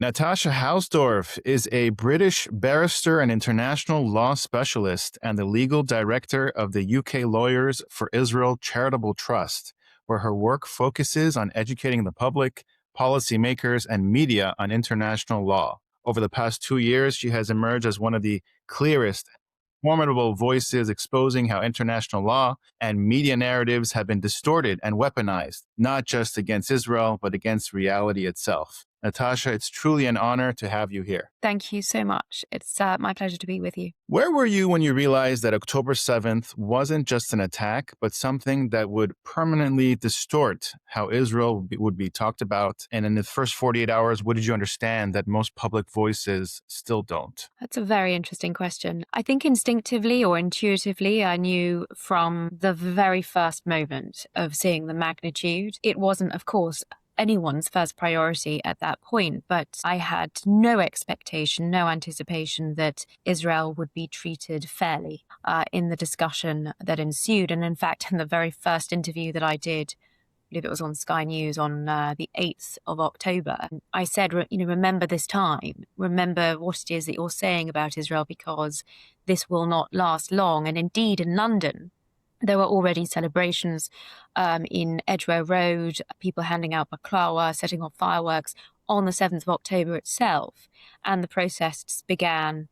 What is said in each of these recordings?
Natasha Hausdorff is a British barrister and international law specialist and the legal director of the UK Lawyers for Israel Charitable Trust, where her work focuses on educating the public, policymakers, and media on international law. Over the past 2 years, she has emerged as one of the clearest, formidable voices exposing how international law and media narratives have been distorted and weaponized, not just against Israel, but against reality itself. Natasha, it's truly an honor to have you here. Thank you so much. It's my pleasure to be with you. Where were you when you realized that October 7th wasn't just an attack, but something that would permanently distort how Israel would be talked about? And in the first 48 hours, what did you understand that most public voices still don't? That's a very interesting question. I think instinctively or intuitively, I knew from the very first moment of seeing the magnitude. It wasn't, of course, anyone's first priority at that point, but I had no expectation, no anticipation that Israel would be treated fairly in the discussion that ensued. And in fact, in the very first interview that I did, I believe it was on Sky News on the 8th of October, I said, remember this time, remember what it is that you're saying about Israel, because this will not last long. And indeed, in London, there were already celebrations in Edgware Road, people handing out baklawa, setting off fireworks on the 7th of October itself. And the protests began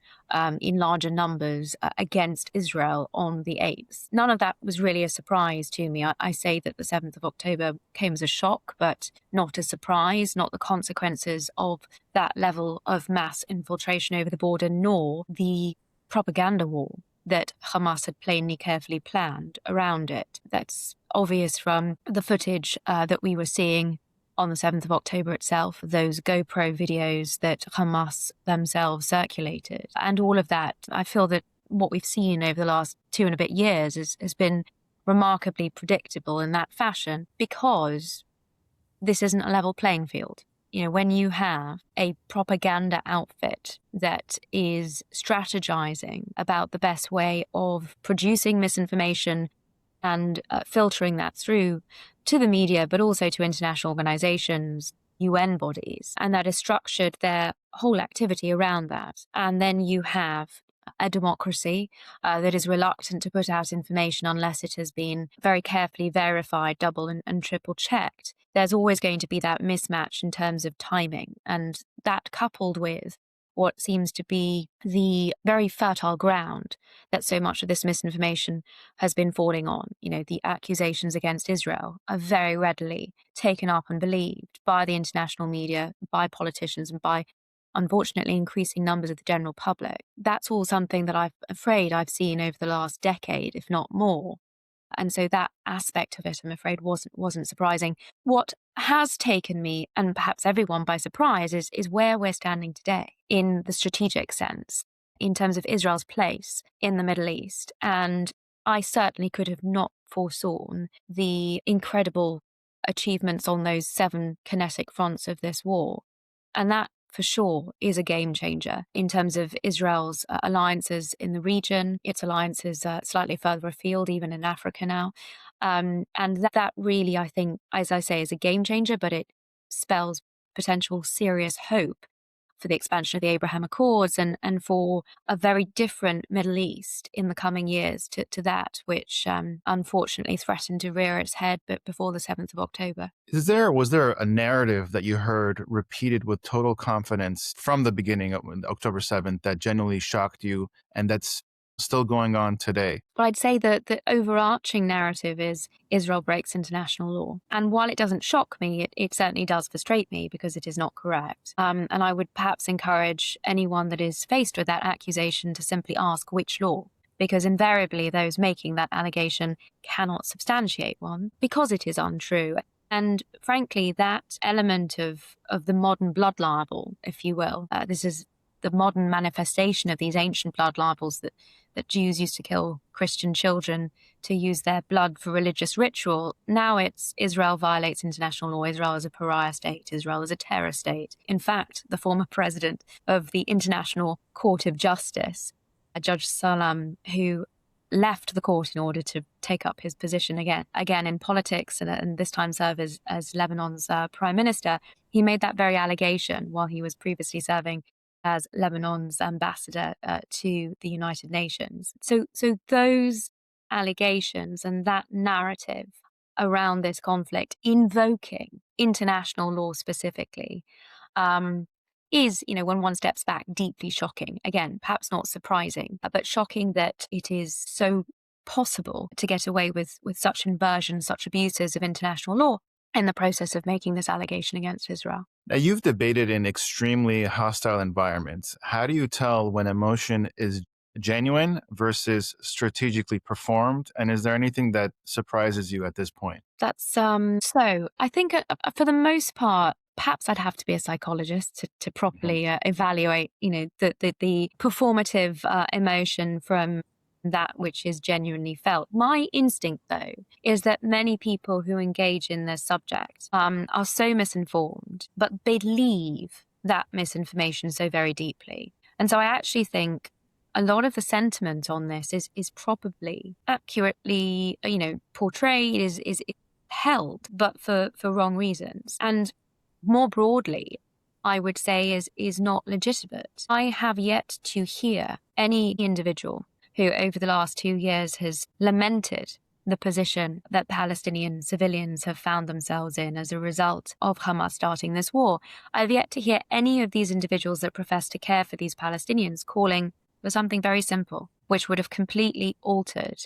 in larger numbers against Israel on the 8th. None of that was really a surprise to me. I say that the 7th of October came as a shock, but not a surprise, not the consequences of that level of mass infiltration over the border, nor the propaganda war that Hamas had plainly carefully planned around it. That's obvious from the footage that we were seeing on the 7th of October itself, those GoPro videos that Hamas themselves circulated. And all of that, I feel that what we've seen over the last 2 and a bit years has been remarkably predictable in that fashion, because this isn't a level playing field. When you have a propaganda outfit that is strategizing about the best way of producing misinformation and filtering that through to the media, but also to international organizations, UN bodies, and that has structured their whole activity around that. And then you have a democracy that is reluctant to put out information unless it has been very carefully verified, double and triple checked. There's always going to be that mismatch in terms of timing. And that, coupled with what seems to be the very fertile ground that so much of this misinformation has been falling on, the accusations against Israel are very readily taken up and believed by the international media, by politicians, and by, unfortunately, increasing numbers of the general public. That's all something that I'm afraid I've seen over the last decade, if not more. And so that aspect of it, I'm afraid, wasn't surprising. What has taken me, and perhaps everyone, by surprise is where we're standing today in the strategic sense, in terms of Israel's place in the Middle East. And I certainly could have not foresawn the incredible achievements on those 7 kinetic fronts of this war. And that, for sure, is a game changer in terms of Israel's alliances in the region, its alliances slightly further afield, even in Africa now. And that really, I think, as I say, is a game changer, but it spells potential serious hope for the expansion of the Abraham Accords and for a very different Middle East in the coming years to that, which unfortunately threatened to rear its head but before the 7th of October. Was there a narrative that you heard repeated with total confidence from the beginning of October 7th that genuinely shocked you and that's still going on today? Well, I'd say that the overarching narrative is Israel breaks international law. And while it doesn't shock me, it certainly does frustrate me because it is not correct. And I would perhaps encourage anyone that is faced with that accusation to simply ask which law, because invariably those making that allegation cannot substantiate one because it is untrue. And frankly, that element of the modern blood libel, if you will, this is the modern manifestation of these ancient blood libels that Jews used to kill Christian children to use their blood for religious ritual. Now it's Israel violates international law. Israel is a pariah state. Israel is a terror state. In fact, the former president of the International Court of Justice, Judge Salam, who left the court in order to take up his position again in politics, and this time serve as Lebanon's prime minister. He made that very allegation while he was previously serving as Lebanon's ambassador to the United Nations. So those allegations and that narrative around this conflict, invoking international law specifically, is, when one steps back, deeply shocking. Again, perhaps not surprising, but shocking that it is so possible to get away with such inversions, such abuses of international law in the process of making this allegation against Israel. Now, you've debated in extremely hostile environments. How do you tell when emotion is genuine versus strategically performed? And is there anything that surprises you at this point? That's so I think for the most part, perhaps I'd have to be a psychologist to properly evaluate, the performative emotion from that which is genuinely felt. My instinct, though, is that many people who engage in this subject are so misinformed, but believe that misinformation so very deeply. And so I actually think a lot of the sentiment on this is probably accurately, portrayed, is held, but for wrong reasons. And more broadly, I would say is not legitimate. I have yet to hear any individual who over the last 2 years has lamented the position that Palestinian civilians have found themselves in as a result of Hamas starting this war. I've yet to hear any of these individuals that profess to care for these Palestinians calling for something very simple, which would have completely altered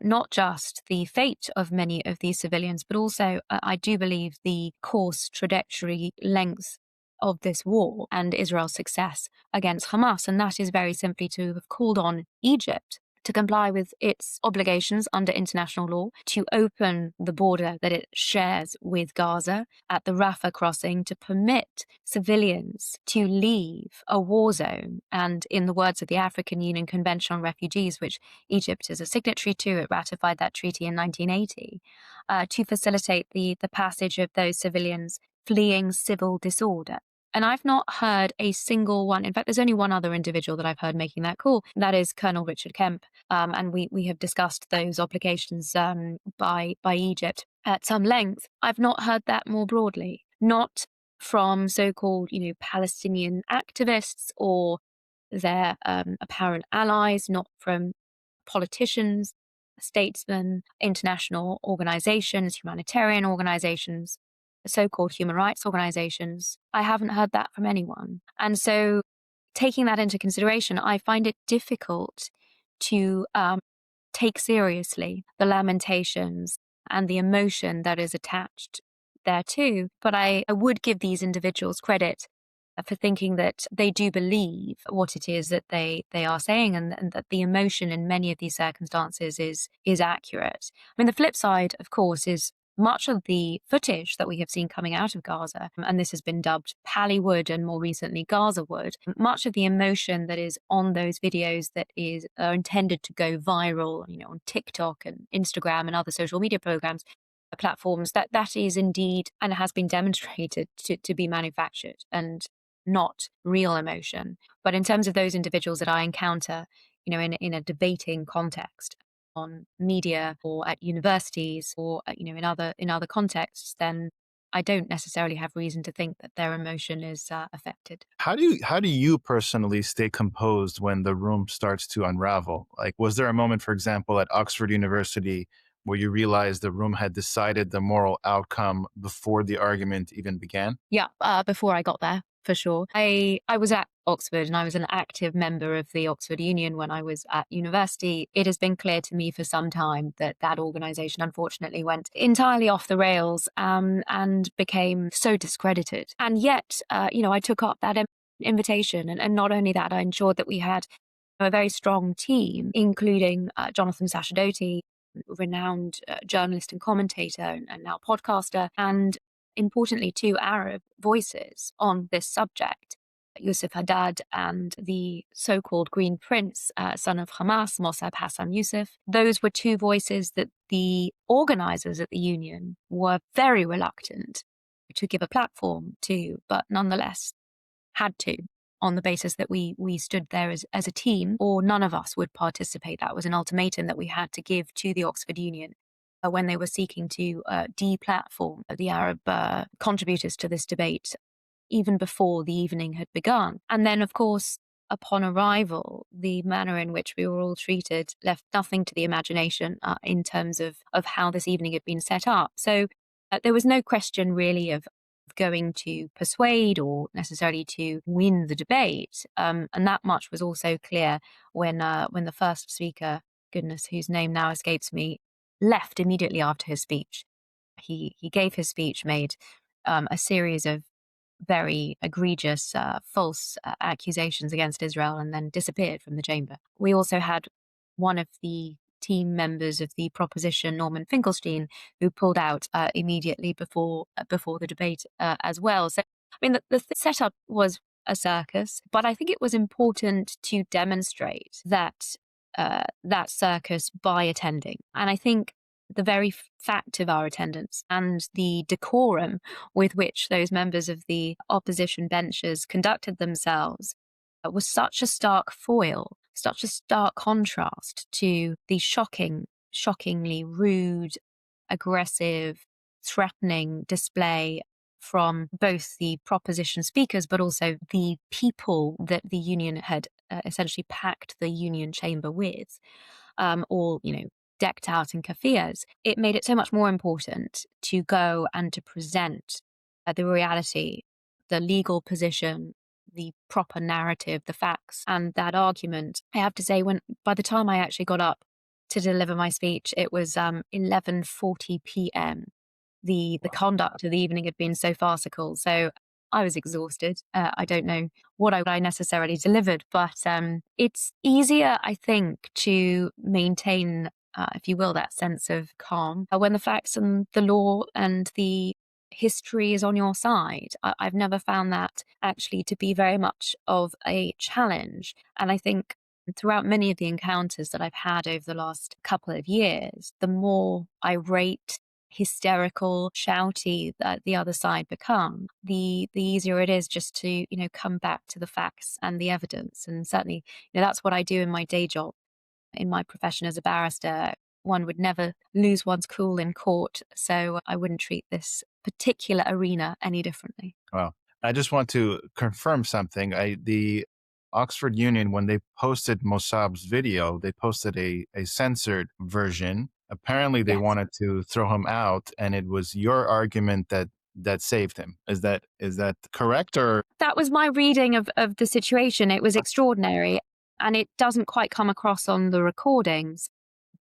not just the fate of many of these civilians, but also, I do believe, the course, trajectory, length of this war and Israel's success against Hamas. And that is very simply to have called on Egypt to comply with its obligations under international law, to open the border that it shares with Gaza at the Rafah crossing, to permit civilians to leave a war zone. And in the words of the African Union Convention on Refugees, which Egypt is a signatory to, it ratified that treaty in 1980, to facilitate the passage of those civilians fleeing civil disorder. And I've not heard a single one. In fact, there's only one other individual that I've heard making that call. That is Colonel Richard Kemp. And we have discussed those obligations by Egypt at some length. I've not heard that more broadly, not from so-called, Palestinian activists or their apparent allies, not from politicians, statesmen, international organizations, humanitarian organizations, so-called human rights organizations. I haven't heard that from anyone. And so taking that into consideration, I find it difficult to take seriously the lamentations and the emotion that is attached thereto. But I would give these individuals credit for thinking that they do believe what it is that they are saying, and that the emotion in many of these circumstances is accurate. I mean, the flip side, of course, is much of the footage that we have seen coming out of Gaza, and this has been dubbed Pallywood and more recently Gazawood, much of the emotion that is on those videos that are intended to go viral, on TikTok and Instagram and other social media platforms, that is indeed and has been demonstrated to be manufactured and not real emotion. But in terms of those individuals that I encounter, in a debating context, on media or at universities or in other contexts, then I don't necessarily have reason to think that their emotion is affected. How do you personally stay composed when the room starts to unravel? Like, was there a moment, for example, at Oxford University where you realized the room had decided the moral outcome before the argument even began? Yeah, before I got there, for sure. I was at Oxford and I was an active member of the Oxford Union when I was at university. It has been clear to me for some time that organization unfortunately went entirely off the rails and became so discredited. And yet, I took up that invitation, and not only that, I ensured that we had a very strong team, including Jonathan Sacerdoti, renowned journalist and commentator and now podcaster, and importantly, 2 Arab voices on this subject, Yusuf Haddad and the so-called Green Prince, son of Hamas, Mossab Hassan Yusuf. Those were 2 voices that the organizers at the union were very reluctant to give a platform to, but nonetheless had to on the basis that we stood there as a team, or none of us would participate. That was an ultimatum that we had to give to the Oxford Union when they were seeking to deplatform the Arab contributors to this debate, even before the evening had begun. And then, of course, upon arrival, the manner in which we were all treated left nothing to the imagination in terms of how this evening had been set up. So there was no question really of going to persuade or necessarily to win the debate. And that much was also clear when the first speaker, goodness, whose name now escapes me, left immediately after his speech. He gave his speech, made a series of very egregious false accusations against Israel, and then disappeared from the chamber. We also had one of the team members of the proposition, Norman Finkelstein, who pulled out immediately before the debate as well. So, I mean, the setup was a circus, but I think it was important to demonstrate that that circus by attending. And I think the very fact of our attendance and the decorum with which those members of the opposition benches conducted themselves was such a stark foil, such a stark contrast to the shockingly rude, aggressive, threatening display from both the proposition speakers, but also the people that the union had essentially packed the union chamber with, all, decked out in keffiyehs. It made it so much more important to go and to present the reality, the legal position, the proper narrative, the facts, and that argument. I have to say, by the time I actually got up to deliver my speech, it was 11:40 p.m. The conduct of the evening had been so farcical, so I was exhausted. I don't know what I necessarily delivered, but it's easier, I think, to maintain, if you will, that sense of calm when the facts and the law and the history is on your side. I've never found that actually to be very much of a challenge. And I think throughout many of the encounters that I've had over the last couple of years, the more irate, hysterical, shouty that the other side become, the easier it is just to, come back to the facts and the evidence. And certainly, that's what I do in my day job, in my profession as a barrister. One would never lose one's cool in court, so I wouldn't treat this particular arena any differently. Well, I just want to confirm something. The Oxford Union, when they posted Mossab's video, they posted a censored version. Apparently, they wanted to throw him out, and it was your argument that saved him. Is that correct? Or that was my reading of the situation. It was extraordinary, and it doesn't quite come across on the recordings.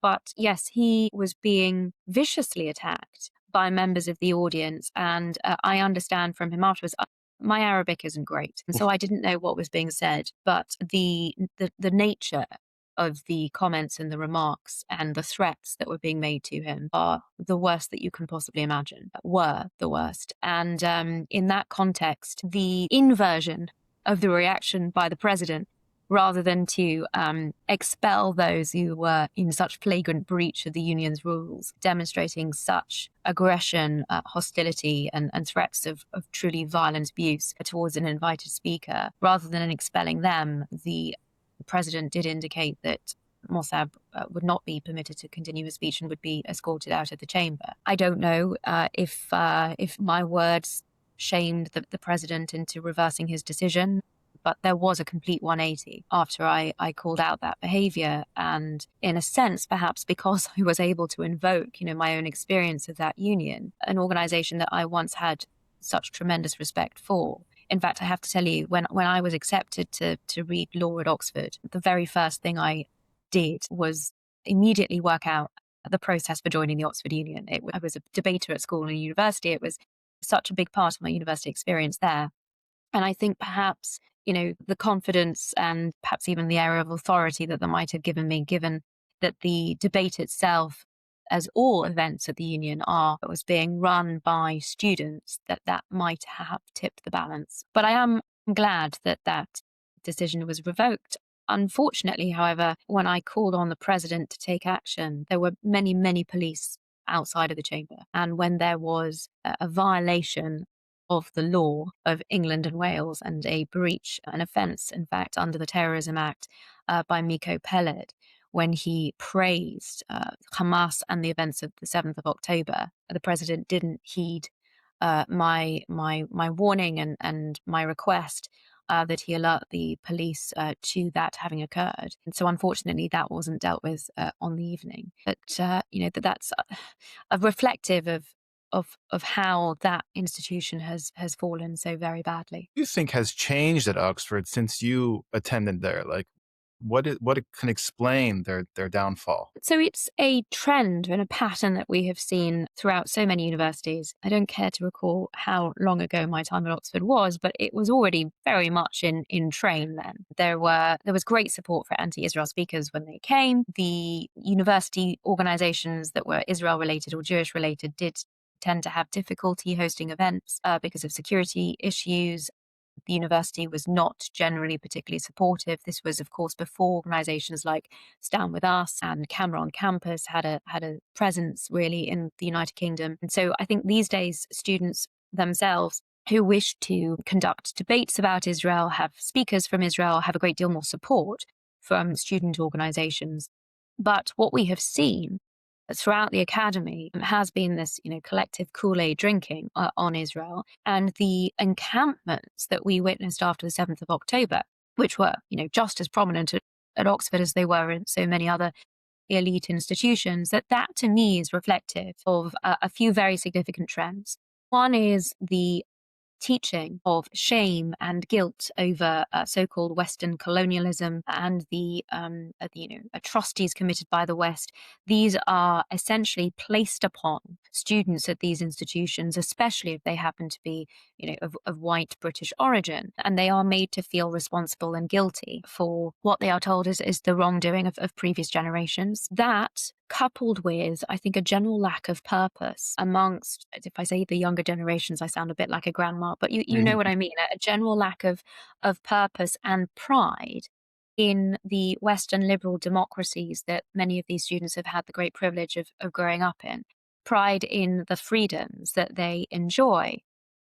But yes, he was being viciously attacked by members of the audience, and I understand from him afterwards. My Arabic isn't great, and so I didn't know what was being said. But the nature of the comments and the remarks and the threats that were being made to him are the worst that you can possibly imagine, were the worst. And in that context, the inversion of the reaction by the president, rather than to expel those who were in such flagrant breach of the union's rules, demonstrating such aggression, hostility, and threats of truly violent abuse towards an invited speaker, rather than expelling them, the president did indicate that Mossab would not be permitted to continue his speech and would be escorted out of the chamber. I don't know if my words shamed the president into reversing his decision, but there was a complete 180 after I called out that behavior. And in a sense, perhaps because I was able to invoke, my own experience of that union, an organization that I once had such tremendous respect for. In fact, I have to tell you, when I was accepted to read law at Oxford, the very first thing I did was immediately work out the process for joining the Oxford Union. I was a debater at school and university. It was such a big part of my university experience there. And I think perhaps, the confidence and perhaps even the area of authority that might have given me, given that the debate itself, as all events at the union was being run by students, that might have tipped the balance. But I am glad that decision was revoked. Unfortunately, however, when I called on the president to take action, there were many, many police outside of the chamber. And when there was a violation of the law of England and Wales, and a breach, an offence, in fact, under the Terrorism Act by Miko Peled, when he praised Hamas and the events of the 7th of October. The president didn't heed my warning and my request that he alert the police to that having occurred. And so, unfortunately, that wasn't dealt with on the evening. But that's a reflective of how that institution has fallen so very badly. What do you think has changed at Oxford since you attended there? Like, what can explain their downfall? So it's a trend and a pattern that we have seen throughout so many universities. I don't care to recall how long ago my time at Oxford was, but it was already very much in train then. There was great support for anti-Israel speakers when they came. The university organizations that were Israel related or Jewish related did tend to have difficulty hosting events because of security issues. The university was not generally particularly supportive. This was, of course, before organizations like Stand With Us and Camera on Campus had a presence really in the United Kingdom. And so I think these days students themselves who wish to conduct debates about Israel, have speakers from Israel, have a great deal more support from student organizations. But what we have seen throughout the academy has been this, collective Kool-Aid drinking on Israel, and the encampments that we witnessed after the 7th of October, which were, just as prominent at Oxford as they were in so many other elite institutions, that to me is reflective of a few very significant trends. One is the teaching of shame and guilt over so-called Western colonialism and the atrocities committed by the West. These are essentially placed upon students at these institutions, especially if they happen to be, of white British origin, and they are made to feel responsible and guilty for what they are told is the wrongdoing of previous generations. That, coupled with, I think, a general lack of purpose amongst, if I say the younger generations, I sound a bit like a grandma, but you know what I mean, a general lack of purpose and pride in the Western liberal democracies that many of these students have had the great privilege of growing up in, pride in the freedoms that they enjoy.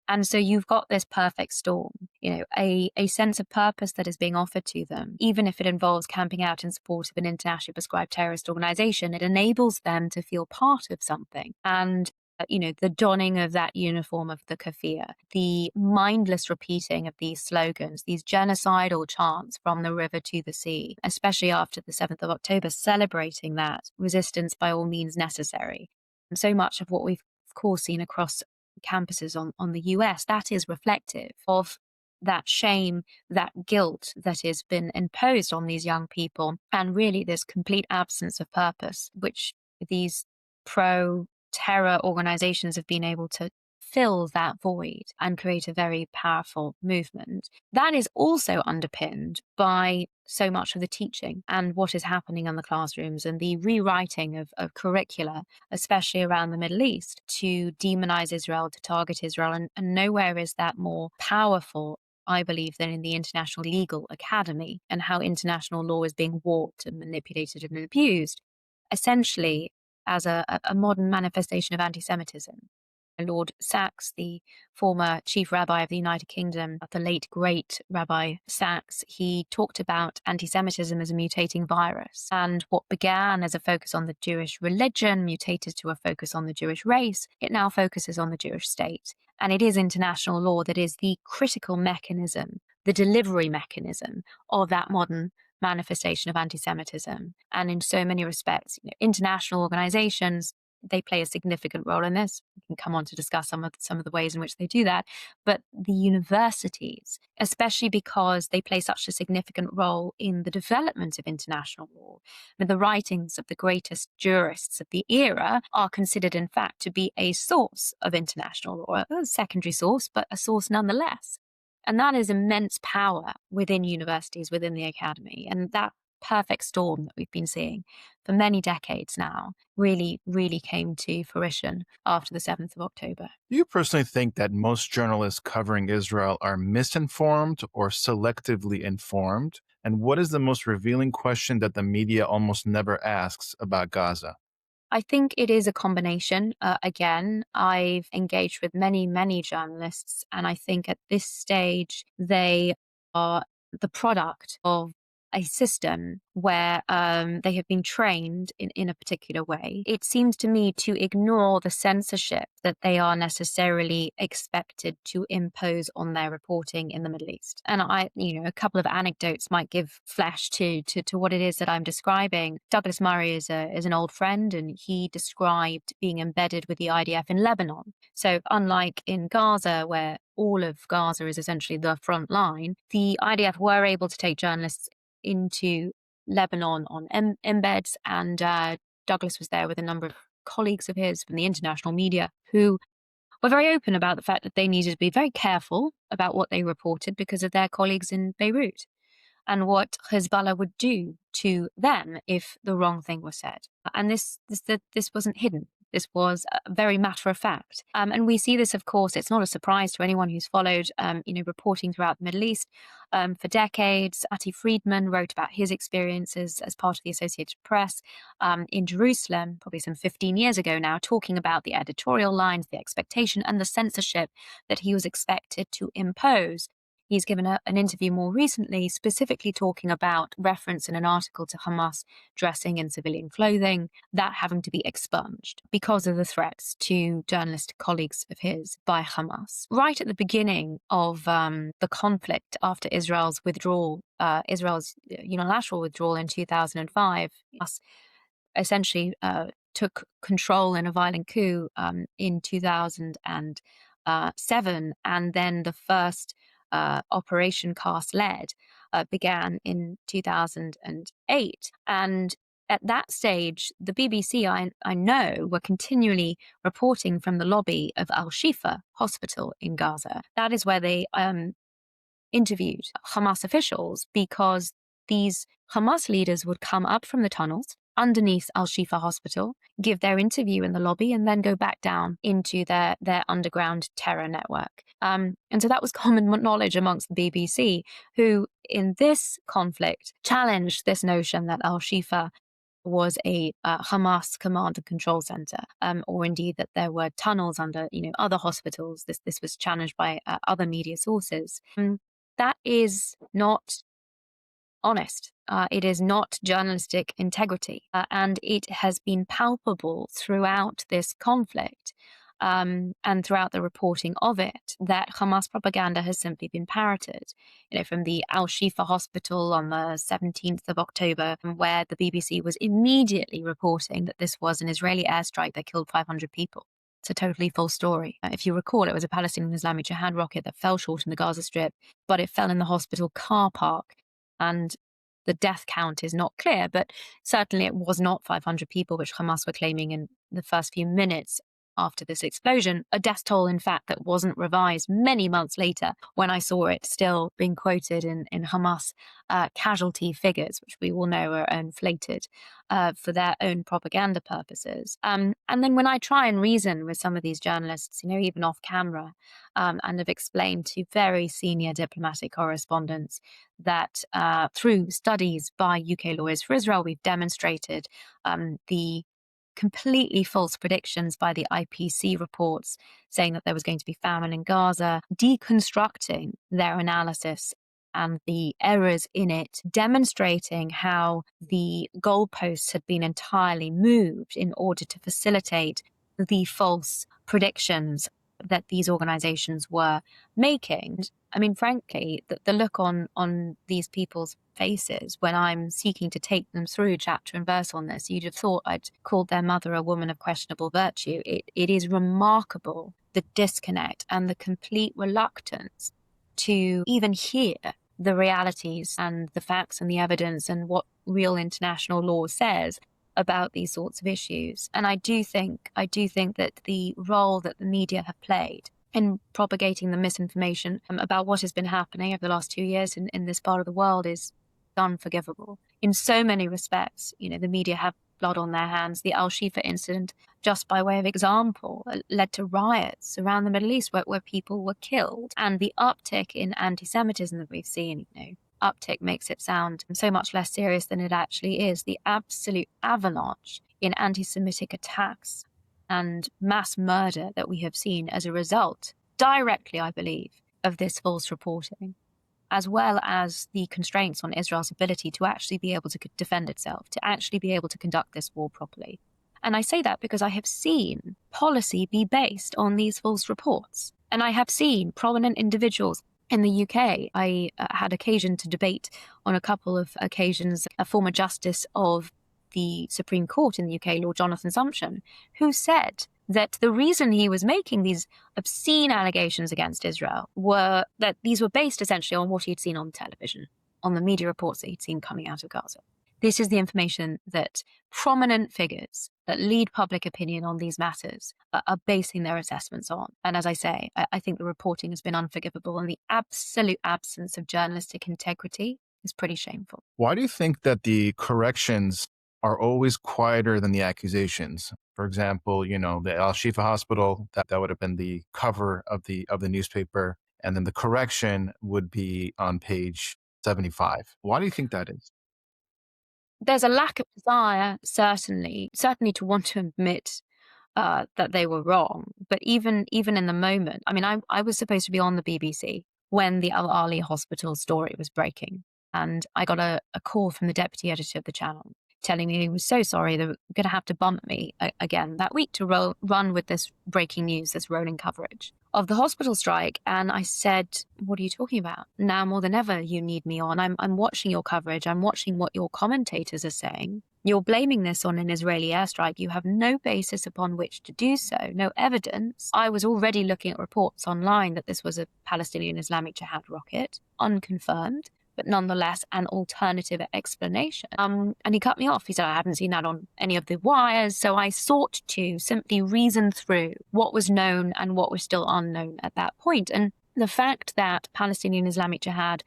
And so you've got this perfect storm, a sense of purpose that is being offered to them, even if it involves camping out in support of an internationally prescribed terrorist organization. It enables them to feel part of something. And the donning of that uniform of the keffiyeh, the mindless repeating of these slogans, these genocidal chants from the river to the sea, especially after the 7th of October, celebrating that resistance by all means necessary. And so much of what we've, of course, seen across campuses on the US, that is reflective of that shame, that guilt that has been imposed on these young people, and really this complete absence of purpose, which these pro-terror organizations have been able to fill that void and create a very powerful movement. That is also underpinned by so much of the teaching and what is happening in the classrooms and the rewriting of curricula, especially around the Middle East, to demonize Israel, to target Israel. And nowhere is that more powerful, I believe, than in the International Legal Academy, and how international law is being warped and manipulated and abused, essentially as a modern manifestation of anti-Semitism. Lord Sachs, the former chief rabbi of the United Kingdom, the late great Rabbi Sachs, he talked about anti-Semitism as a mutating virus. And what began as a focus on the Jewish religion mutated to a focus on the Jewish race. It now focuses on the Jewish state. And it is international law that is the critical mechanism, the delivery mechanism of that modern manifestation of anti-Semitism. And in so many respects, international organizations, they play a significant role in this. We can come on to discuss some of the ways in which they do that. But the universities, especially because they play such a significant role in the development of international law, the writings of the greatest jurists of the era are considered, in fact, to be a source of international law, a secondary source, but a source nonetheless. And that is immense power within universities, within the academy. And that perfect storm that we've been seeing for many decades now really, really came to fruition after the 7th of October. Do you personally think that most journalists covering Israel are misinformed or selectively informed? And what is the most revealing question that the media almost never asks about Gaza? I think it is a combination. Again, I've engaged with many, many journalists, and I think at this stage, they are the product of a system where they have been trained in a particular way. It seems to me to ignore the censorship that they are necessarily expected to impose on their reporting in the Middle East. And a couple of anecdotes might give flesh to what it is that I'm describing. Douglas Murray is an old friend, and he described being embedded with the IDF in Lebanon. So unlike in Gaza, where all of Gaza is essentially the front line, the IDF were able to take journalists into Lebanon on embeds, and Douglas was there with a number of colleagues of his from the international media who were very open about the fact that they needed to be very careful about what they reported because of their colleagues in Beirut and what Hezbollah would do to them if the wrong thing was said. And this wasn't hidden. This was very matter of fact. And we see this, of course, it's not a surprise to anyone who's followed, reporting throughout the Middle East for decades. Ati Friedman wrote about his experiences as part of the Associated Press in Jerusalem, probably some 15 years ago now, talking about the editorial lines, the expectation, and the censorship that he was expected to impose. He's given an interview more recently, specifically talking about reference in an article to Hamas dressing in civilian clothing, that having to be expunged because of the threats to journalist colleagues of his by Hamas. Right at the beginning of the conflict after Israel's withdrawal, Israel's unilateral withdrawal in 2005, Hamas essentially took control in a violent coup in 2007, and then the first Operation Cast Lead began in 2008. And at that stage, the BBC, I know, were continually reporting from the lobby of Al-Shifa hospital in Gaza. That is where they interviewed Hamas officials, because these Hamas leaders would come up from the tunnels underneath Al-Shifa hospital, give their interview in the lobby, and then go back down into their underground terror network. And so that was common knowledge amongst the BBC, who in this conflict challenged this notion that Al-Shifa was a Hamas command and control center, or indeed that there were tunnels under other hospitals. This was challenged by other media sources. That is not honest. It is not journalistic integrity. And it has been palpable throughout this conflict and throughout the reporting of it that Hamas propaganda has simply been parroted. From the Al-Shifa hospital on the 17th of October, where the BBC was immediately reporting that this was an Israeli airstrike that killed 500 people. It's a totally false story. If you recall, it was a Palestinian Islamic Jihad rocket that fell short in the Gaza Strip, but it fell in the hospital car park. And the death count is not clear, but certainly it was not 500 people, which Hamas were claiming in the first few minutes after this explosion, a death toll, in fact, that wasn't revised many months later when I saw it still being quoted in Hamas casualty figures, which we all know are inflated for their own propaganda purposes. And then when I try and reason with some of these journalists, even off camera, and have explained to very senior diplomatic correspondents that through studies by UK Lawyers for Israel, we've demonstrated the completely false predictions by the IPC reports saying that there was going to be famine in Gaza, deconstructing their analysis and the errors in it, demonstrating how the goalposts had been entirely moved in order to facilitate the false predictions that these organizations were making. I mean, frankly, the look on these people's faces when I'm seeking to take them through chapter and verse on this, you'd have thought I'd called their mother a woman of questionable virtue. It is remarkable, the disconnect and the complete reluctance to even hear the realities and the facts and the evidence and what real international law says about these sorts of issues. And I do think that the role that the media have played in propagating the misinformation about what has been happening over the last 2 years in this part of the world is unforgivable. In so many respects, the media have blood on their hands. The Al-Shifa incident, just by way of example, led to riots around the Middle East where people were killed. And the uptick in anti-Semitism that we've seen, uptick makes it sound so much less serious than it actually is. The absolute avalanche in anti-Semitic attacks and mass murder that we have seen as a result, directly, I believe, of this false reporting, as well as the constraints on Israel's ability to actually be able to defend itself, to actually be able to conduct this war properly. And I say that because I have seen policy be based on these false reports. And I have seen prominent individuals in the UK. I had occasion to debate on a couple of occasions a former justice of the Supreme Court in the UK, Lord Jonathan Sumption, who said that the reason he was making these obscene allegations against Israel were that these were based essentially on what he'd seen on television, on the media reports that he'd seen coming out of Gaza. This is the information that prominent figures that lead public opinion on these matters are basing their assessments on. And as I say, I think the reporting has been unforgivable, and the absolute absence of journalistic integrity is pretty shameful. Why do you think that the corrections are always quieter than the accusations? For example, the Al-Shifa hospital, that would have been the cover of the newspaper, and then the correction would be on page 75. Why do you think that is? There's a lack of desire, certainly to want to admit that they were wrong. But even in the moment, I mean, I was supposed to be on the BBC when the Al-Ali hospital story was breaking. And I got a call from the deputy editor of the channel telling me he was so sorry they were going to have to bump me again that week to run with this breaking news, this rolling coverage of the hospital strike. And I said, what are you talking about? Now more than ever, you need me on. I'm watching your coverage. I'm watching what your commentators are saying. You're blaming this on an Israeli airstrike. You have no basis upon which to do so, no evidence. I was already looking at reports online that this was a Palestinian Islamic Jihad rocket, unconfirmed, but nonetheless an alternative explanation. And he cut me off. He said, I haven't seen that on any of the wires. So I sought to simply reason through what was known and what was still unknown at that point. And the fact that Palestinian Islamic Jihad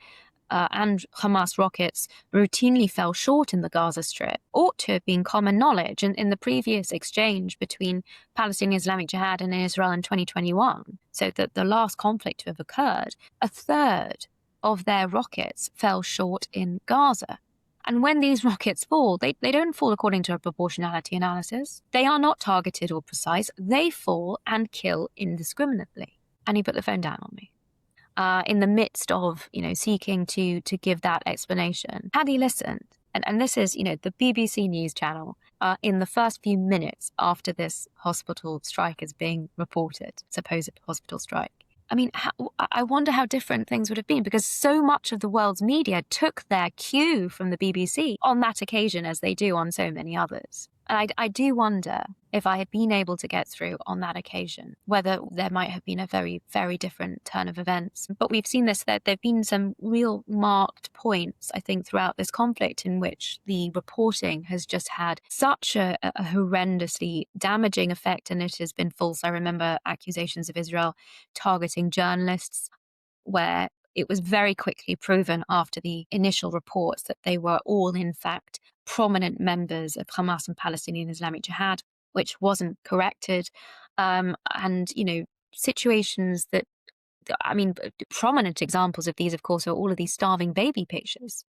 and Hamas rockets routinely fell short in the Gaza Strip ought to have been common knowledge. And in the previous exchange between Palestinian Islamic Jihad and Israel in 2021, so that the last conflict to have occurred, a third of their rockets fell short in Gaza. And when these rockets fall, they don't fall according to a proportionality analysis. They are not targeted or precise. They fall and kill indiscriminately. And he put the phone down on me. In the midst of, seeking to give that explanation. Had he listened, and this is, the BBC News channel, in the first few minutes after this hospital strike is being reported, supposed hospital strike, I mean, I wonder how different things would have been, because so much of the world's media took their cue from the BBC on that occasion, as they do on so many others. And I do wonder if I had been able to get through on that occasion, whether there might have been a very, very different turn of events. But we've seen this, that there have been some real marked points, I think, throughout this conflict in which the reporting has just had such a horrendously damaging effect, and it has been false. I remember accusations of Israel targeting journalists, where it was very quickly proven after the initial reports that they were all, in fact, prominent members of Hamas and Palestinian Islamic Jihad, which wasn't corrected. And, situations that, prominent examples of these, of course, are all of these starving baby pictures,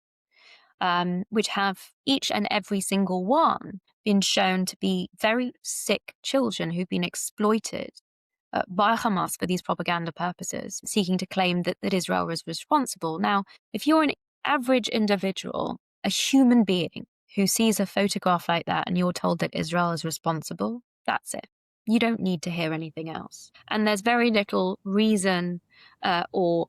which have each and every single one been shown to be very sick children who've been exploited by Hamas for these propaganda purposes, seeking to claim that Israel was responsible. Now, if you're an average individual, a human being who sees a photograph like that and you're told that Israel is responsible, that's it. You don't need to hear anything else. And there's very little reason or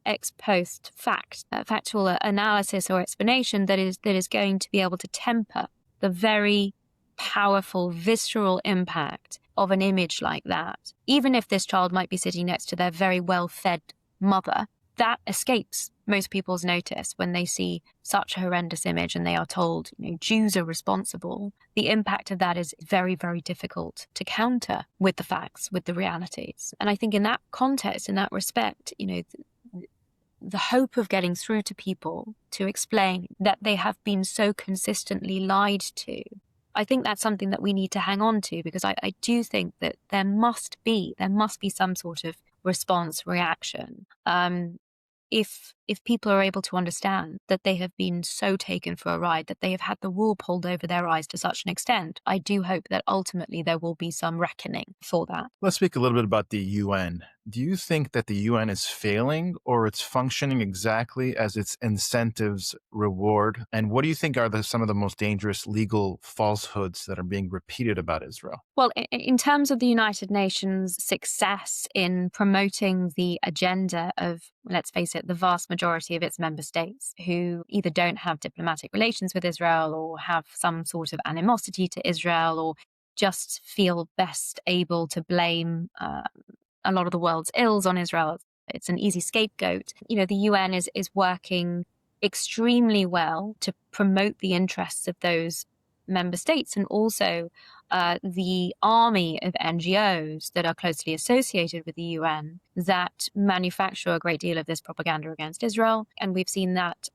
ex post factual analysis or explanation that is going to be able to temper the very powerful, visceral impact of an image like that. Even if this child might be sitting next to their very well-fed mother, that escapes most people's notice when they see such a horrendous image and they are told, Jews are responsible. The impact of that is very, very difficult to counter with the facts, with the realities. And I think in that context, in that respect, the hope of getting through to people to explain that they have been so consistently lied to, I think that's something that we need to hang on to, because I do think that there must be some sort of response, reaction. if people are able to understand that they have been so taken for a ride, that they have had the wool pulled over their eyes to such an extent, I do hope that ultimately there will be some reckoning for that. Let's speak a little bit about the UN. Do you think that the UN is failing, or it's functioning exactly as its incentives reward? And what do you think are some of the most dangerous legal falsehoods that are being repeated about Israel? Well, in terms of the United Nations' success in promoting the agenda of, let's face it, the vast majority of its member states who either don't have diplomatic relations with Israel or have some sort of animosity to Israel or just feel best able to blame a lot of the world's ills on Israel. It's an easy scapegoat. The UN is working extremely well to promote the interests of those member states and also the army of NGOs that are closely associated with the UN that manufacture a great deal of this propaganda against Israel. And we've seen that,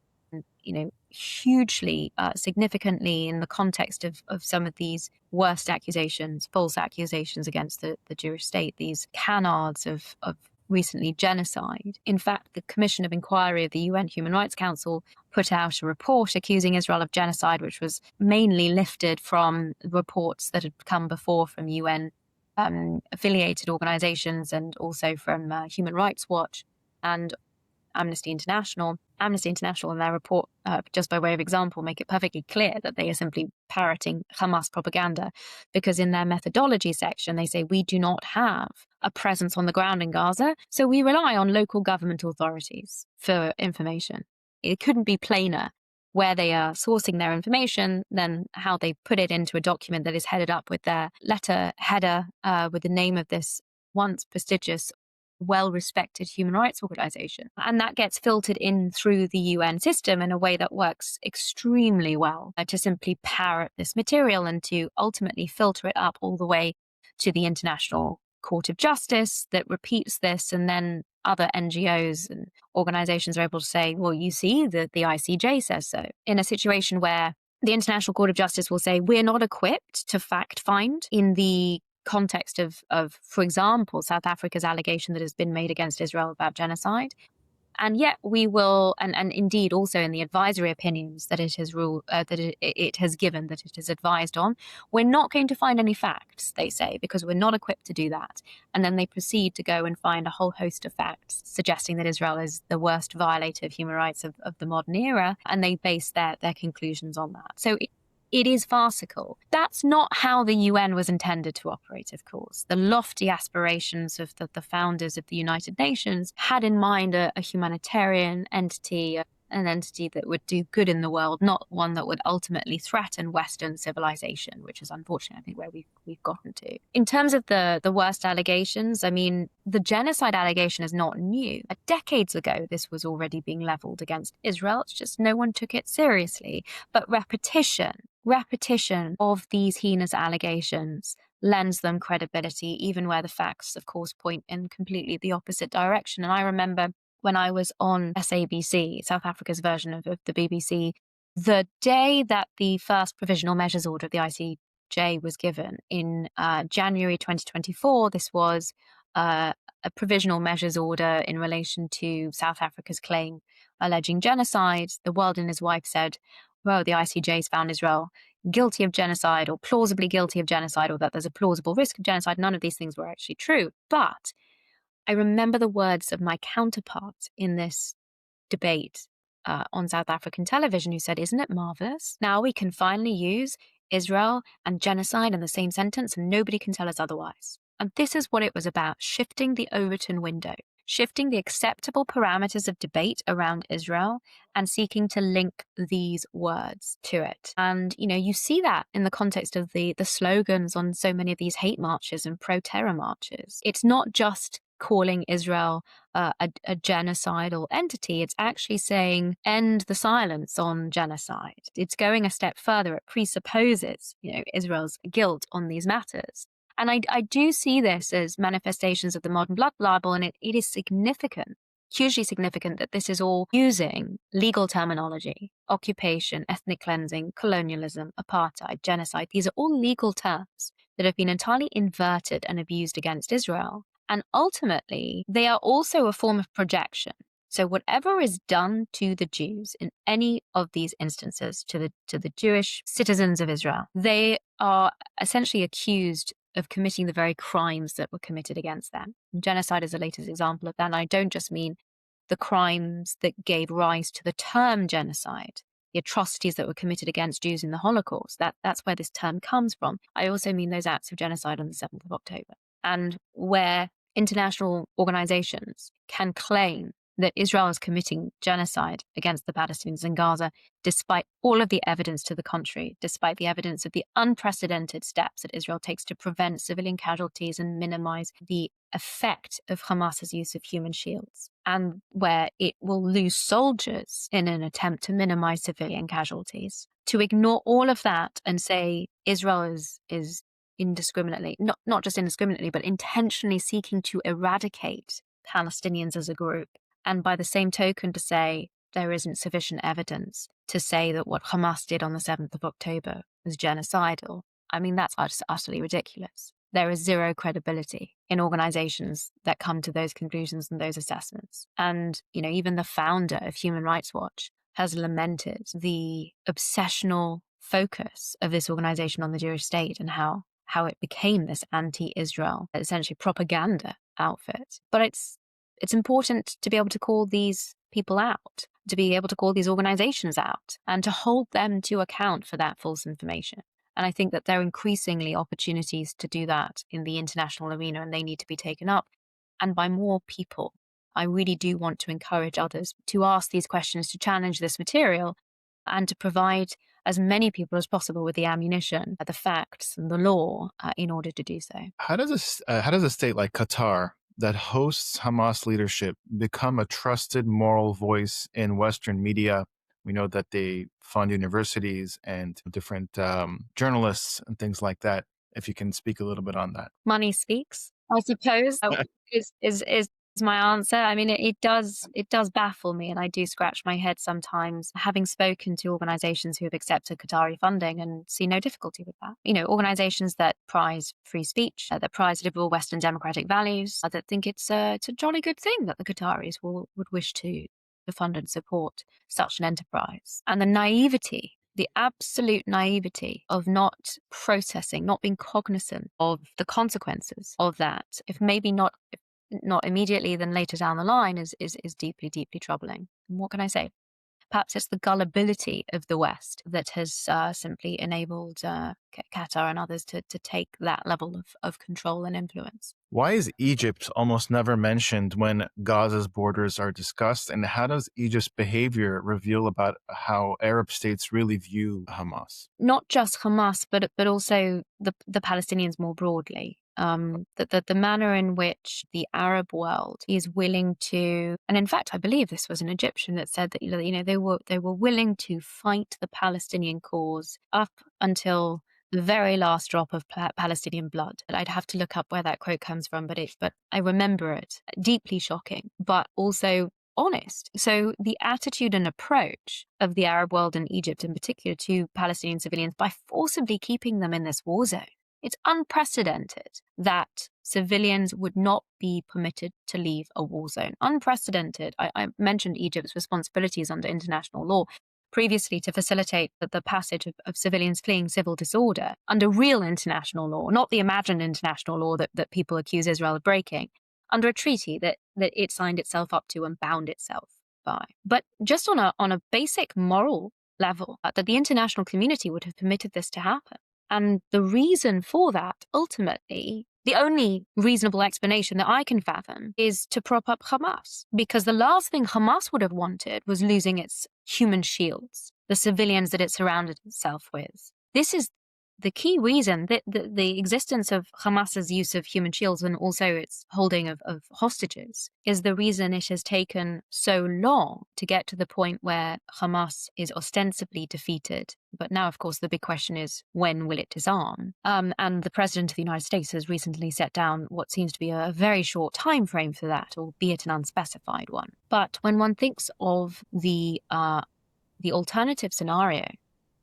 hugely, significantly in the context of some of these worst accusations, false accusations against the Jewish state, these canards of recently genocide. In fact, the Commission of Inquiry of the UN Human Rights Council put out a report accusing Israel of genocide, which was mainly lifted from reports that had come before from UN affiliated organizations and also from Human Rights Watch and Amnesty International. Amnesty International in their report, just by way of example, make it perfectly clear that they are simply parroting Hamas propaganda, because in their methodology section, they say we do not have a presence on the ground in Gaza, so we rely on local government authorities for information. It couldn't be plainer where they are sourcing their information than how they put it into a document that is headed up with their letter header with the name of this once prestigious, well-respected human rights organization. And that gets filtered in through the UN system in a way that works extremely well to simply parrot this material and to ultimately filter it up all the way to the International Court of Justice that repeats this, and then other NGOs and organizations are able to say, well, you see, the ICJ says so. In a situation where the International Court of Justice will say, we're not equipped to fact find in the context of, for example, South Africa's allegation that has been made against Israel about genocide. And yet we will, and indeed also in the advisory opinions that it has it has given, that it has advised on, we're not going to find any facts, they say, because we're not equipped to do that. And then they proceed to go and find a whole host of facts suggesting that Israel is the worst violator of human rights of the modern era, and they base their conclusions on that. So it is farcical. That's not how the UN was intended to operate, of course. The lofty aspirations of the founders of the United Nations had in mind a humanitarian entity, an entity that would do good in the world, not one that would ultimately threaten Western civilization, which is unfortunately, I think, where we've gotten to. In terms of the worst allegations, I mean, the genocide allegation is not new. Decades ago, this was already being leveled against Israel. It's just no one took it seriously. But repetition of these heinous allegations lends them credibility, even where the facts, of course, point in completely the opposite direction. And I remember when I was on SABC, South Africa's version of the BBC, the day that the first provisional measures order of the ICJ was given in January 2024, this was a provisional measures order in relation to South Africa's claim alleging genocide. The World and his wife said, well, the ICJ's found Israel guilty of genocide or plausibly guilty of genocide, or that there's a plausible risk of genocide. None of these things were actually true. But I remember the words of my counterpart in this debate on South African television, who said, isn't it marvelous? Now we can finally use Israel and genocide in the same sentence and nobody can tell us otherwise. And this is what it was about, shifting the Overton window, shifting the acceptable parameters of debate around Israel and seeking to link these words to it. And, you see that in the context of the slogans on so many of these hate marches and pro-terror marches. It's not just calling Israel a genocidal entity. It's actually saying end the silence on genocide. It's going a step further. It presupposes, Israel's guilt on these matters. And I do see this as manifestations of the modern blood libel, and it is significant, hugely significant, that this is all using legal terminology: occupation, ethnic cleansing, colonialism, apartheid, genocide. These are all legal terms that have been entirely inverted and abused against Israel. And ultimately, they are also a form of projection. So whatever is done to the Jews in any of these instances, to the Jewish citizens of Israel, they are essentially accused of committing the very crimes that were committed against them. And genocide is the latest example of that. And I don't just mean the crimes that gave rise to the term genocide, the atrocities that were committed against Jews in the Holocaust. That's where this term comes from. I also mean those acts of genocide on the 7th of October. And where international organizations can claim that Israel is committing genocide against the Palestinians in Gaza, despite all of the evidence to the contrary, despite the evidence of the unprecedented steps that Israel takes to prevent civilian casualties and minimize the effect of Hamas's use of human shields, and where it will lose soldiers in an attempt to minimize civilian casualties. To ignore all of that and say Israel is indiscriminately, not just indiscriminately, but intentionally seeking to eradicate Palestinians as a group, and by the same token to say there isn't sufficient evidence to say that what Hamas did on the 7th of October was genocidal. I mean, that's utterly ridiculous. There is zero credibility in organizations that come to those conclusions and those assessments. And, even the founder of Human Rights Watch has lamented the obsessional focus of this organization on the Jewish state and how it became this anti-Israel, essentially propaganda outfit. But it's important to be able to call these people out, to be able to call these organizations out, and to hold them to account for that false information. And I think that there are increasingly opportunities to do that in the international arena, and they need to be taken up, and by more people. I really do want to encourage others to ask these questions, to challenge this material, and to provide as many people as possible with the ammunition, the facts, and the law in order to do so. How does a state like Qatar, that hosts Hamas leadership, become a trusted moral voice in Western media? We know that they fund universities and different journalists and things like that. If you can speak a little bit on that. Money speaks, I suppose, is my answer. I mean, it does baffle me, and I do scratch my head sometimes, having spoken to organizations who have accepted Qatari funding and see no difficulty with that. Organizations that prize free speech, that prize liberal Western democratic values, that think it's a jolly good thing that the Qataris would wish to fund and support such an enterprise. And the absolute naivety of not processing, not being cognizant of the consequences of that, if not immediately, then later down the line, is deeply, deeply troubling. And what can I say? Perhaps it's the gullibility of the West that has simply enabled Qatar and others to take that level of control and influence. Why is Egypt almost never mentioned when Gaza's borders are discussed? And how does Egypt's behavior reveal about how Arab states really view Hamas? Not just Hamas, but also the Palestinians more broadly. The manner in which the Arab world is willing to, and in fact, I believe this was an Egyptian that said that they were willing to fight the Palestinian cause up until the very last drop of Palestinian blood. I'd have to look up where that quote comes from, but I remember it. Deeply shocking, but also honest. So the attitude and approach of the Arab world and Egypt in particular to Palestinian civilians by forcibly keeping them in this war zone. It's unprecedented that civilians would not be permitted to leave a war zone. Unprecedented. I mentioned Egypt's responsibilities under international law previously to facilitate the passage of civilians fleeing civil disorder under real international law, not the imagined international law that people accuse Israel of breaking, under a treaty that it signed itself up to and bound itself by. But just on a basic moral level, that the international community would have permitted this to happen. And the reason for that, ultimately, the only reasonable explanation that I can fathom is to prop up Hamas. Because the last thing Hamas would have wanted was losing its human shields, the civilians that it surrounded itself with. This is the key reason that the existence of Hamas's use of human shields and also its holding of hostages is the reason it has taken so long to get to the point where Hamas is ostensibly defeated. But now, of course, the big question is, when will it disarm? And the President of the United States has recently set down what seems to be a very short time frame for that, albeit an unspecified one. But when one thinks of the alternative scenario,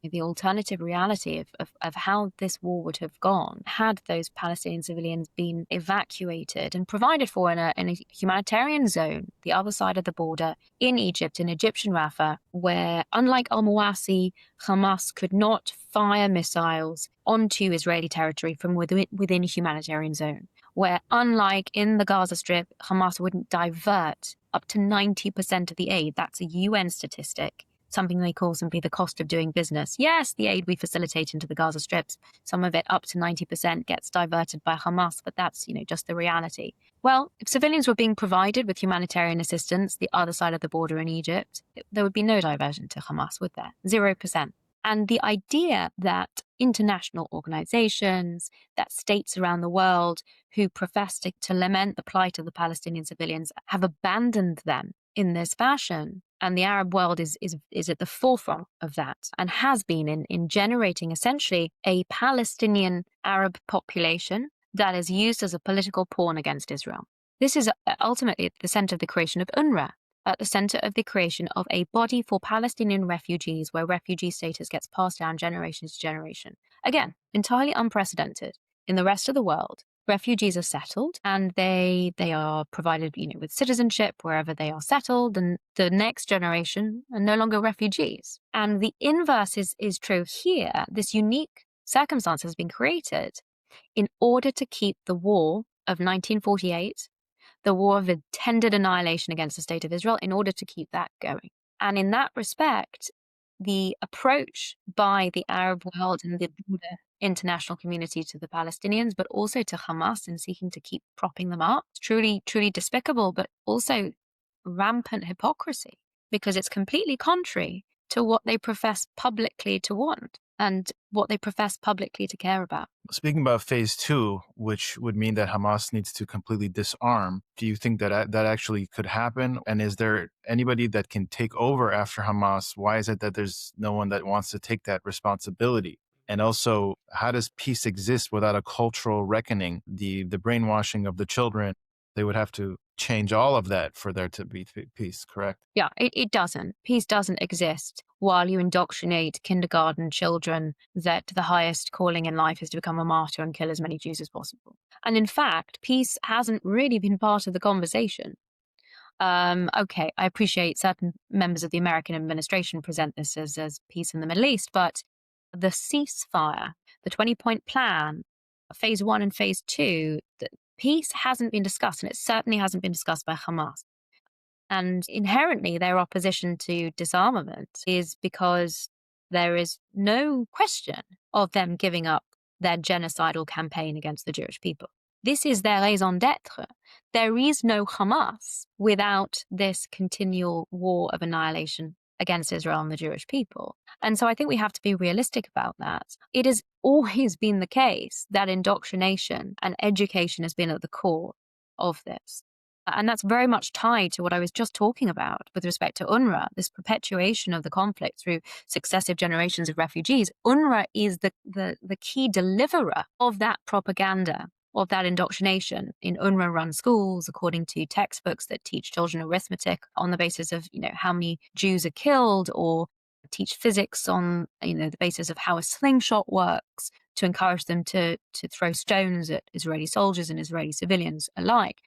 the alternative reality of how this war would have gone had those Palestinian civilians been evacuated and provided for in a humanitarian zone, the other side of the border in Egypt, in Egyptian Rafah, where, unlike al-Mawasi, Hamas could not fire missiles onto Israeli territory from within a humanitarian zone, where, unlike in the Gaza Strip, Hamas wouldn't divert up to 90% of the aid. That's a UN statistic, something they call simply the cost of doing business. Yes, the aid we facilitate into the Gaza Strips, some of it up to 90% gets diverted by Hamas, but that's, just the reality. Well, if civilians were being provided with humanitarian assistance the other side of the border in Egypt, there would be no diversion to Hamas, would there? 0%. And the idea that international organizations, that states around the world who profess to lament the plight of the Palestinian civilians have abandoned them in this fashion, and the Arab world is at the forefront of that and has been in generating essentially a Palestinian Arab population that is used as a political pawn against Israel. This is ultimately at the center of the creation of UNRWA, at the center of the creation of a body for Palestinian refugees where refugee status gets passed down generation to generation. Again, entirely unprecedented. In the rest of the world, refugees are settled and they are provided, with citizenship wherever they are settled, and the next generation are no longer refugees. And the inverse is true here. This unique circumstance has been created in order to keep the war of 1948, the war of intended annihilation against the state of Israel, in order to keep that going. And in that respect, the approach by the Arab world and the broader international community to the Palestinians, but also to Hamas in seeking to keep propping them up, it's truly, truly despicable, but also rampant hypocrisy, because it's completely contrary to what they profess publicly to want and what they profess publicly to care about. Speaking about phase 2, which would mean that Hamas needs to completely disarm, do you think that actually could happen? And is there anybody that can take over after Hamas? Why is it that there's no one that wants to take that responsibility? And also, how does peace exist without a cultural reckoning? The brainwashing of the children, they would have to change all of that for there to be peace, correct? Yeah, it doesn't. Peace doesn't exist while you indoctrinate kindergarten children that the highest calling in life is to become a martyr and kill as many Jews as possible. And in fact, peace hasn't really been part of the conversation. Okay, I appreciate certain members of the American administration present this as peace in the Middle East, but the ceasefire, the 20-point plan, phase 1 and phase 2, peace hasn't been discussed, and it certainly hasn't been discussed by Hamas. And inherently, their opposition to disarmament is because there is no question of them giving up their genocidal campaign against the Jewish people. This is their raison d'etre. There is no Hamas without this continual war of annihilation against Israel and the Jewish people. And so I think we have to be realistic about that. It has always been the case that indoctrination and education has been at the core of this. And that's very much tied to what I was just talking about with respect to UNRWA, this perpetuation of the conflict through successive generations of refugees. UNRWA is the key deliverer of that propaganda, of that indoctrination in UNRWA-run schools, according to textbooks that teach children arithmetic on the basis of, how many Jews are killed, or teach physics on, the basis of how a slingshot works, to encourage them to throw stones at Israeli soldiers and Israeli civilians alike.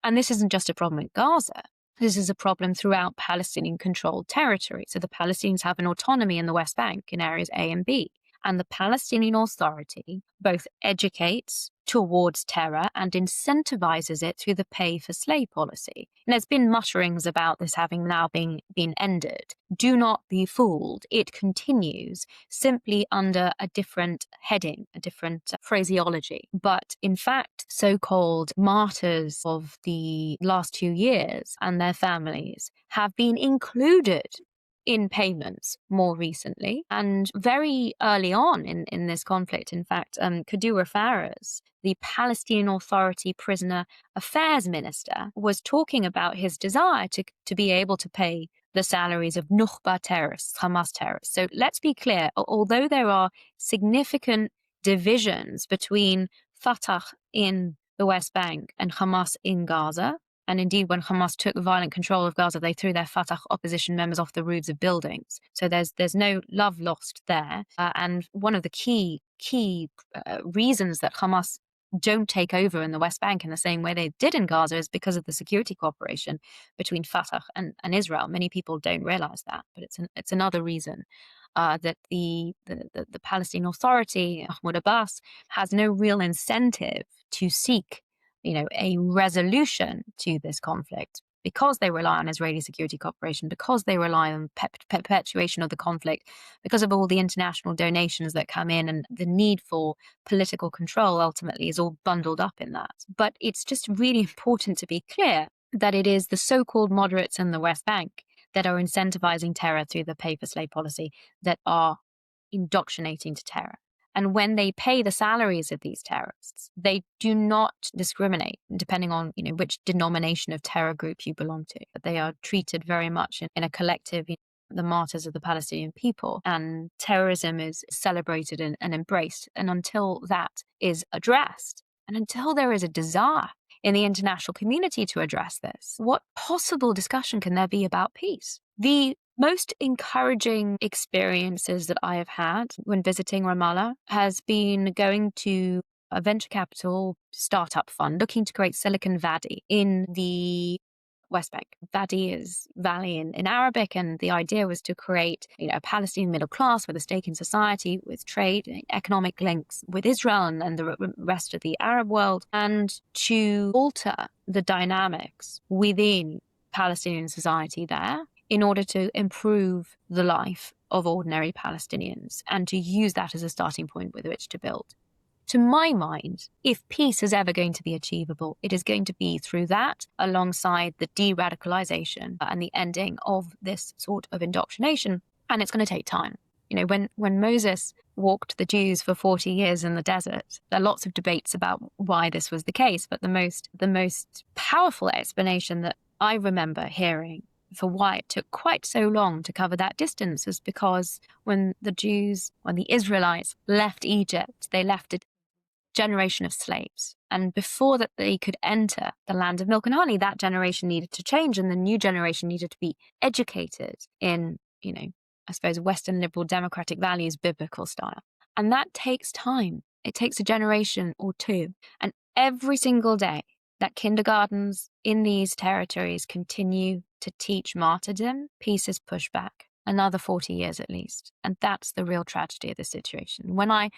And this isn't just a problem in Gaza. This is a problem throughout Palestinian-controlled territory. So the Palestinians have an autonomy in the West Bank in areas A and B. And the Palestinian Authority both educates towards terror and incentivizes it through the pay-for-slay policy. And there's been mutterings about this having now been ended. Do not be fooled. It continues simply under a different heading, a different phraseology. But in fact, so-called martyrs of the last 2 years and their families have been included in payments more recently. And very early on in this conflict, in fact, Kadura Faraz, the Palestinian Authority prisoner affairs minister, was talking about his desire to be able to pay the salaries of Nukhba terrorists, Hamas terrorists. So let's be clear, although there are significant divisions between Fatah in the West Bank and Hamas in Gaza, And indeed, when Hamas took violent control of Gaza, they threw their Fatah opposition members off the roofs of buildings. So there's no love lost there. And one of the key reasons that Hamas don't take over in the West Bank in the same way they did in Gaza is because of the security cooperation between Fatah and Israel. Many people don't realize that, but it's another reason that the Palestinian Authority, Mahmoud Abbas, has no real incentive to seek, a resolution to this conflict, because they rely on Israeli security cooperation, because they rely on perpetuation of the conflict, because of all the international donations that come in, and the need for political control ultimately is all bundled up in that. But it's just really important to be clear that it is the so-called moderates in the West Bank that are incentivizing terror through the pay-for-slay policy, that are indoctrinating to terror. And when they pay the salaries of these terrorists, they do not discriminate depending on, which denomination of terror group you belong to. But they are treated very much in a collective, the martyrs of the Palestinian people. And terrorism is celebrated and embraced. And until that is addressed, and until there is a desire in the international community to address this, what possible discussion can there be about peace? The most encouraging experiences that I have had when visiting Ramallah has been going to a venture capital startup fund looking to create Silicon Valley in the West Bank. Wadi is valley in Arabic, and the idea was to create, a Palestinian middle class with a stake in society, with trade, economic links with Israel and the rest of the Arab world, and to alter the dynamics within Palestinian society there in order to improve the life of ordinary Palestinians, and to use that as a starting point with which to build. To my mind, if peace is ever going to be achievable, it is going to be through that, alongside the de-radicalization and the ending of this sort of indoctrination. And it's going to take time. When Moses walked the Jews for 40 years in the desert, there are lots of debates about why this was the case. But the most powerful explanation that I remember hearing for why it took quite so long to cover that distance was because when the Israelites left Egypt, they left a generation of slaves. And before that they could enter the land of milk and honey, that generation needed to change, and the new generation needed to be educated in, I suppose, Western liberal democratic values, biblical style. And that takes time. It takes a generation or two. And every single day that kindergartens in these territories continue to teach martyrdom, peace is pushed back another 40 years at least. And that's the real tragedy of the situation. When I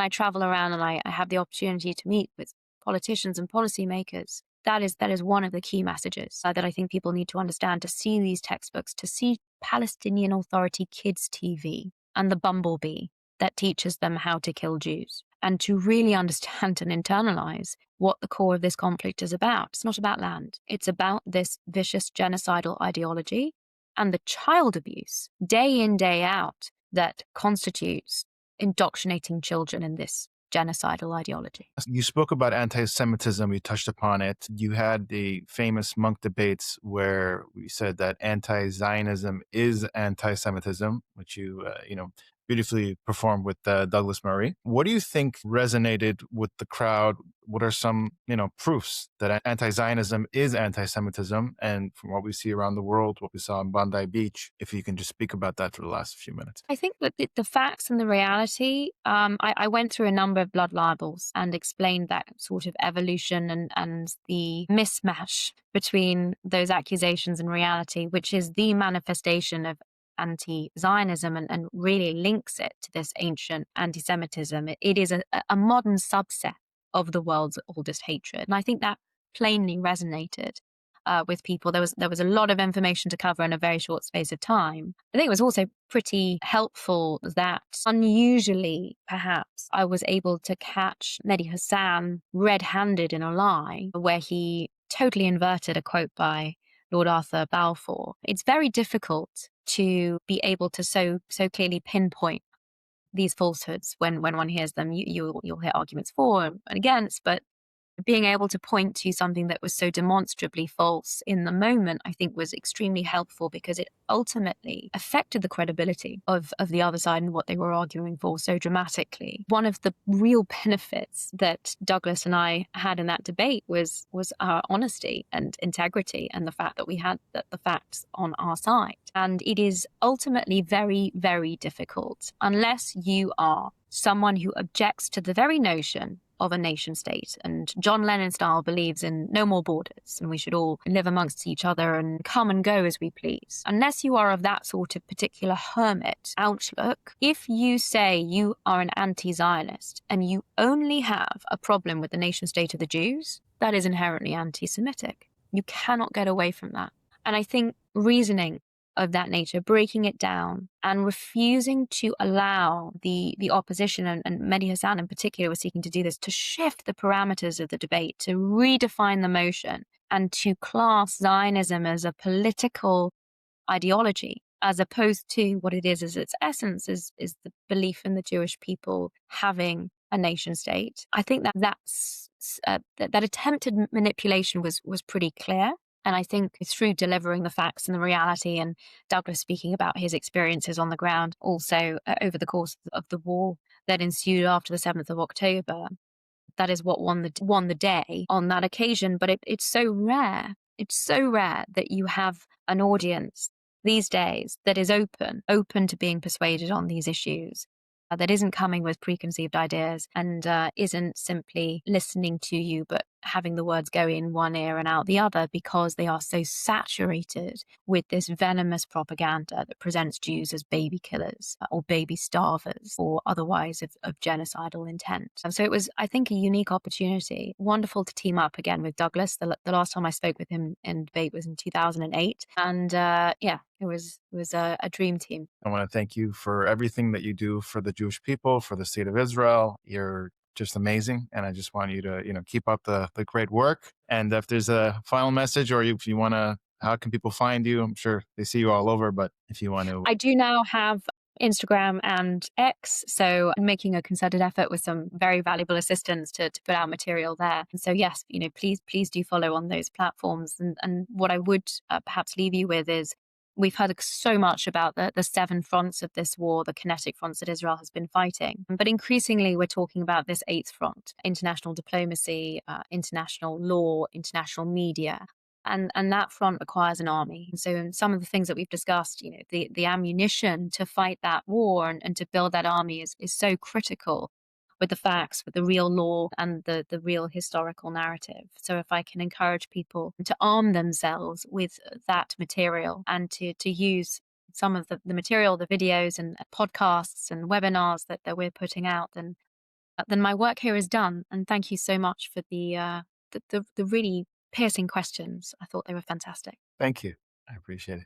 travel around and I have the opportunity to meet with politicians and policymakers, that is one of the key messages that I think people need to understand, to see these textbooks, to see Palestinian Authority Kids TV and the Bumblebee that teaches them how to kill Jews, and to really understand and internalize what the core of this conflict is about. It's not about land. It's about this vicious genocidal ideology and the child abuse, day in, day out, that constitutes indoctrinating children in this genocidal ideology. You spoke about anti-Semitism. You touched upon it. You had the famous monk debates where we said that anti-Zionism is anti-Semitism, which you beautifully performed with Douglas Murray. What do you think resonated with the crowd? What are some, proofs that anti-Zionism is anti-Semitism? And from what we see around the world, what we saw in Bondi Beach, if you can just speak about that for the last few minutes. I think that the facts and the reality, I went through a number of blood libels and explained that sort of evolution and the mismatch between those accusations and reality, which is the manifestation of anti-Zionism, and really links it to this ancient anti-Semitism. It is a modern subset of the world's oldest hatred. And I think that plainly resonated with people. There was a lot of information to cover in a very short space of time. I think it was also pretty helpful that, unusually perhaps, I was able to catch Mehdi Hassan red-handed in a lie, where he totally inverted a quote by Lord Arthur Balfour. It's very difficult to be able to so clearly pinpoint these falsehoods when one hears them. You'll hear arguments for and against, but being able to point to something that was so demonstrably false in the moment, I think was extremely helpful because it ultimately affected the credibility of the other side and what they were arguing for so dramatically. One of the real benefits that Douglas and I had in that debate was our honesty and integrity and the fact that we had the facts on our side. And it is ultimately very, very difficult unless you are someone who objects to the very notion of a nation state. And John Lennon style believes in no more borders and we should all live amongst each other and come and go as we please. Unless you are of that sort of particular hermit outlook, if you say you are an anti-Zionist and you only have a problem with the nation state of the Jews, that is inherently anti-Semitic. You cannot get away from that. And I think reasoning of that nature, breaking it down and refusing to allow the opposition, and Mehdi Hassan in particular was seeking to do this, to shift the parameters of the debate, to redefine the motion and to class Zionism as a political ideology, as opposed to what it is as its essence is the belief in the Jewish people having a nation state. I think that attempted manipulation was pretty clear. And I think through delivering the facts and the reality, and Douglas speaking about his experiences on the ground also over the course of the war that ensued after the 7th of October, that is what won the day on that occasion. But it's so rare. It's so rare that you have an audience these days that is open to being persuaded on these issues, that isn't coming with preconceived ideas and isn't simply listening to you, but having the words go in one ear and out the other because they are so saturated with this venomous propaganda that presents Jews as baby killers or baby starvers or otherwise of genocidal intent. And so it was, I think, a unique opportunity. Wonderful to team up again with Douglas. The last time I spoke with him in debate was in 2008. And it was a dream team. I want to thank you for everything that you do for the Jewish people, for the state of Israel. You're just amazing. And I just want you to, keep up the great work. And if there's a final message or if you want to, how can people find you? I'm sure they see you all over, but if you want to. I do now have Instagram and X, so I'm making a concerted effort with some very valuable assistants to put out material there. And so yes, please do follow on those platforms. And what I would perhaps leave you with is, we've heard so much about the 7 fronts of this war, the kinetic fronts that Israel has been fighting. But increasingly, we're talking about this 8th front: international diplomacy, international law, international media. And that front requires an army. And so in some of the things that we've discussed, the ammunition to fight that war and to build that army is so critical, with the facts, with the real law and the real historical narrative. So if I can encourage people to arm themselves with that material and to use some of the material, the videos and podcasts and webinars that we're putting out, then my work here is done. And thank you so much for the really piercing questions. I thought they were fantastic. Thank you. I appreciate it.